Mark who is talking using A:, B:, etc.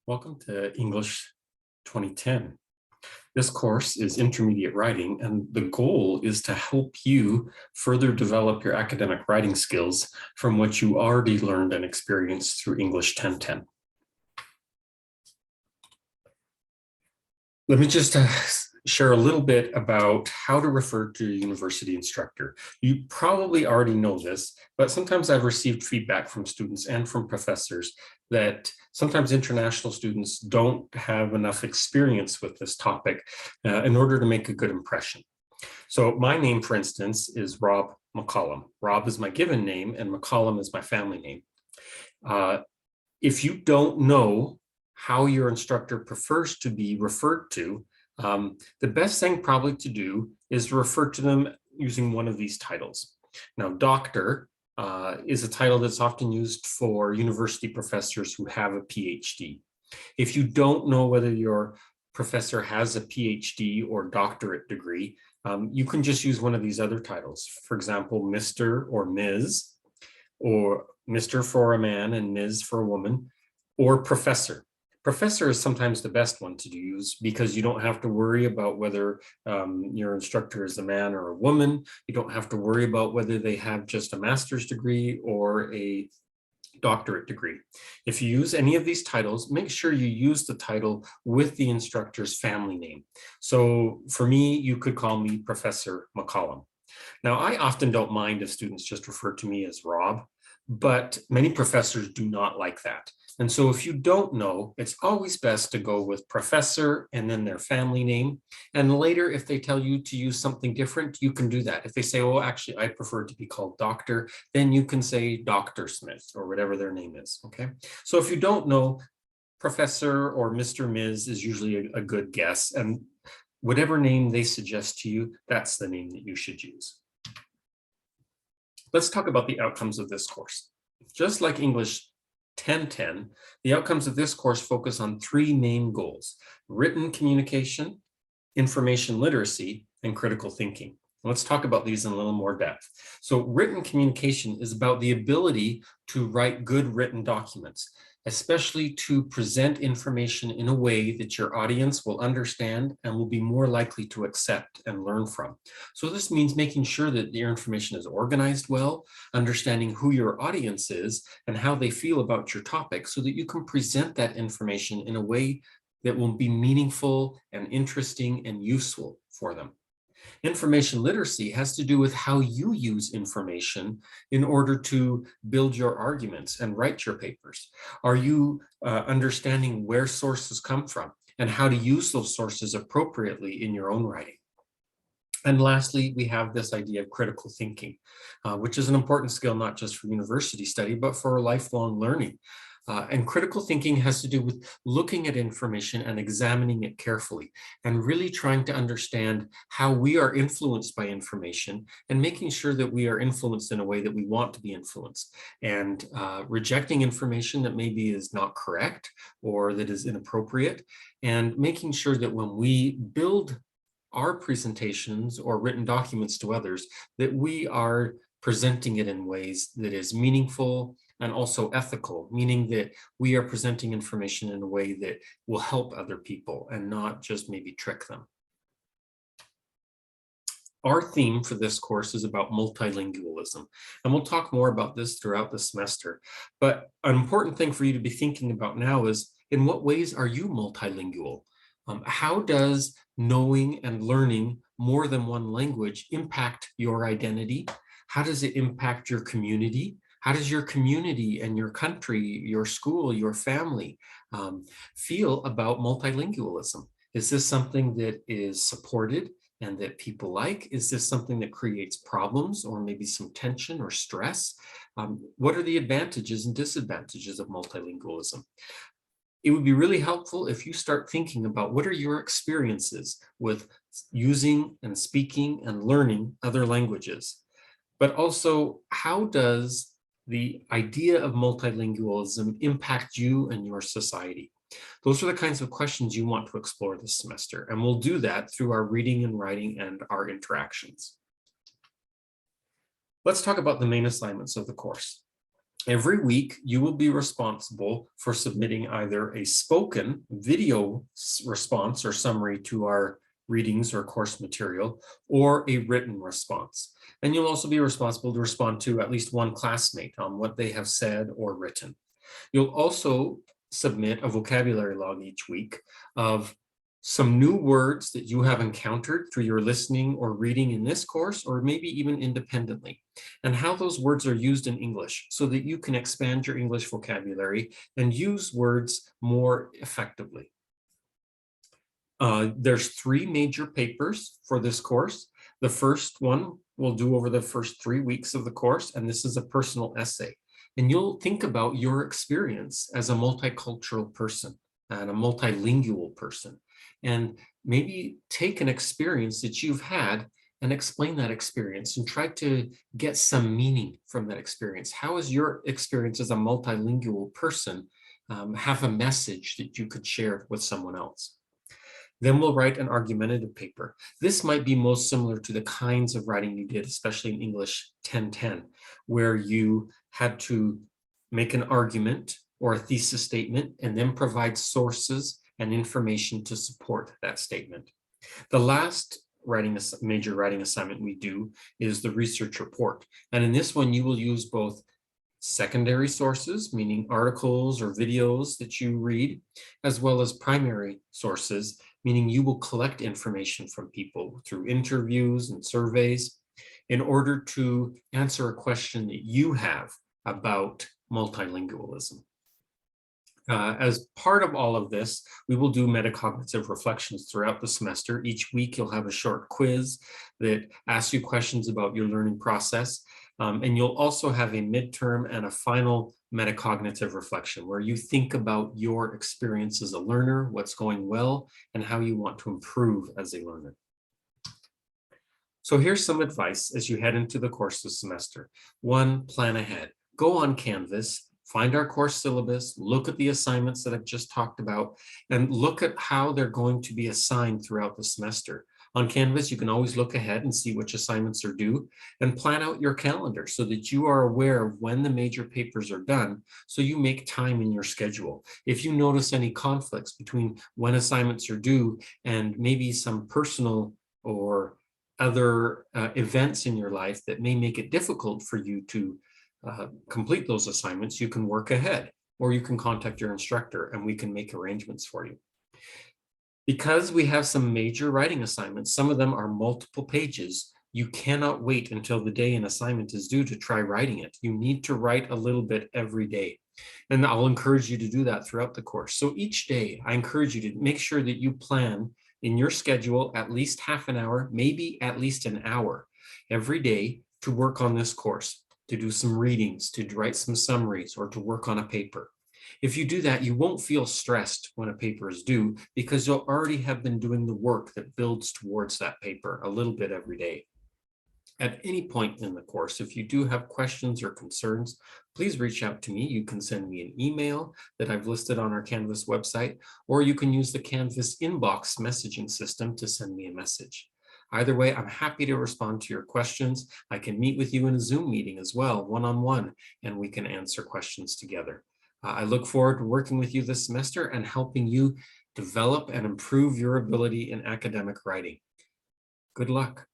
A: Welcome to English 2010. This course is intermediate writing, and the goal is to help you further develop your academic writing skills from what you already learned and experienced through English 1010. Let me just share a little bit about how to refer to a university instructor. You probably already know this, but sometimes I've received feedback from students and from professors that sometimes international students don't have enough experience with this topic in order to make a good impression. So my name, for instance, is Rob McCollum. Rob is my given name and McCollum is my family name. If you don't know how your instructor prefers to be referred to, the best thing probably to do is refer to them using one of these titles. Now, doctor is a title that's often used for university professors who have a PhD. If you don't know whether your professor has a PhD or doctorate degree, you can just use one of these other titles. For example, Mr. or Ms., or Mr. for a man and Ms. for a woman, or professor. Professor is sometimes the best one to use because you don't have to worry about whether your instructor is a man or a woman. You don't have to worry about whether they have just a master's degree or a doctorate degree. If you use any of these titles, make sure you use the title with the instructor's family name. So for me, you could call me Professor McCollum. Now, I often don't mind if students just refer to me as Rob, but many professors do not like that. And so if you don't know, it's always best to go with professor and then their family name. And later, if they tell you to use something different, you can do that. If they say, oh, actually, I prefer to be called doctor, then you can say Dr. Smith or whatever their name is, okay? So if you don't know, Professor or Mr. Ms. is usually a good guess. And whatever name they suggest to you, that's the name that you should use. Let's talk about the outcomes of this course. Just like English 1010, the outcomes of this course focus on three main goals: written communication, information literacy, and critical thinking. Let's talk about these in a little more depth. So written communication is about the ability to write good written documents, especially to present information in a way that your audience will understand and will be more likely to accept and learn from. So this means making sure that your information is organized well, understanding who your audience is and how they feel about your topic so that you can present that information in a way that will be meaningful and interesting and useful for them. Information literacy has to do with how you use information in order to build your arguments and write your papers. Are you understanding where sources come from and how to use those sources appropriately in your own writing? And lastly, we have this idea of critical thinking, which is an important skill not just for university study, but for lifelong learning. And critical thinking has to do with looking at information and examining it carefully and really trying to understand how we are influenced by information and making sure that we are influenced in a way that we want to be influenced, and rejecting information that maybe is not correct or that is inappropriate, and making sure that when we build our presentations or written documents to others, that we are presenting it in ways that is meaningful and also ethical, meaning that we are presenting information in a way that will help other people and not just maybe trick them. Our theme for this course is about multilingualism, and we'll talk more about this throughout the semester. But an important thing for you to be thinking about now is, in what ways are you multilingual? How does knowing and learning more than one language impact your identity? How does it impact your community? How does your community and your country, your school, your family feel about multilingualism? Is this something that is supported and that people like? Is this something that creates problems or maybe some tension or stress? What are the advantages and disadvantages of multilingualism? It would be really helpful if you start thinking about what are your experiences with using and speaking and learning other languages, but also how does the idea of multilingualism impact you and your society? Those are the kinds of questions you want to explore this semester, and we'll do that through our reading and writing and our interactions. Let's talk about the main assignments of the course. Every week, you will be responsible for submitting either a spoken video response or summary to our readings or course material, or a written response. And you'll also be responsible to respond to at least one classmate on what they have said or written. You'll also submit a vocabulary log each week of some new words that you have encountered through your listening or reading in this course, or maybe even independently, and how those words are used in English so that you can expand your English vocabulary and use words more effectively. There's 3 major papers for this course. The first one we'll do over the first 3 weeks of the course, and this is a personal essay. And you'll think about your experience as a multicultural person and a multilingual person, and maybe take an experience that you've had and explain that experience and try to get some meaning from that experience. How is your experience as a multilingual person have a message that you could share with someone else? Then we'll write an argumentative paper. This might be most similar to the kinds of writing you did, especially in English 1010, where you had to make an argument or a thesis statement and then provide sources and information to support that statement. The last major writing assignment we do is the research report. And in this one, you will use both secondary sources, meaning articles or videos that you read, as well as primary sources, meaning you will collect information from people through interviews and surveys in order to answer a question that you have about multilingualism. As part of all of this, we will do metacognitive reflections throughout the semester. Each week, you'll have a short quiz that asks you questions about your learning process. And you'll also have a midterm and a final metacognitive reflection where you think about your experience as a learner, what's going well, and how you want to improve as a learner. So here's some advice as you head into the course this semester. 1, plan ahead. Go on Canvas, find our course syllabus, look at the assignments that I've just talked about, and look at how they're going to be assigned throughout the semester. On Canvas, you can always look ahead and see which assignments are due and plan out your calendar so that you are aware of when the major papers are done, so you make time in your schedule. If you notice any conflicts between when assignments are due and maybe some personal or other events in your life that may make it difficult for you to complete those assignments, you can work ahead, or you can contact your instructor and we can make arrangements for you. Because we have some major writing assignments, some of them are multiple pages, you cannot wait until the day an assignment is due to try writing it. You need to write a little bit every day. And I'll encourage you to do that throughout the course. So each day, I encourage you to make sure that you plan in your schedule at least half an hour, maybe at least an hour every day to work on this course, to do some readings, to write some summaries, or to work on a paper. If you do that, you won't feel stressed when a paper is due because you'll already have been doing the work that builds towards that paper a little bit every day. At any point in the course, if you do have questions or concerns, please reach out to me. You can send me an email that I've listed on our Canvas website, or you can use the Canvas inbox messaging system to send me a message. Either way, I'm happy to respond to your questions. I can meet with you in a Zoom meeting as well, one-on-one, and we can answer questions together. I look forward to working with you this semester and helping you develop and improve your ability in academic writing. Good luck.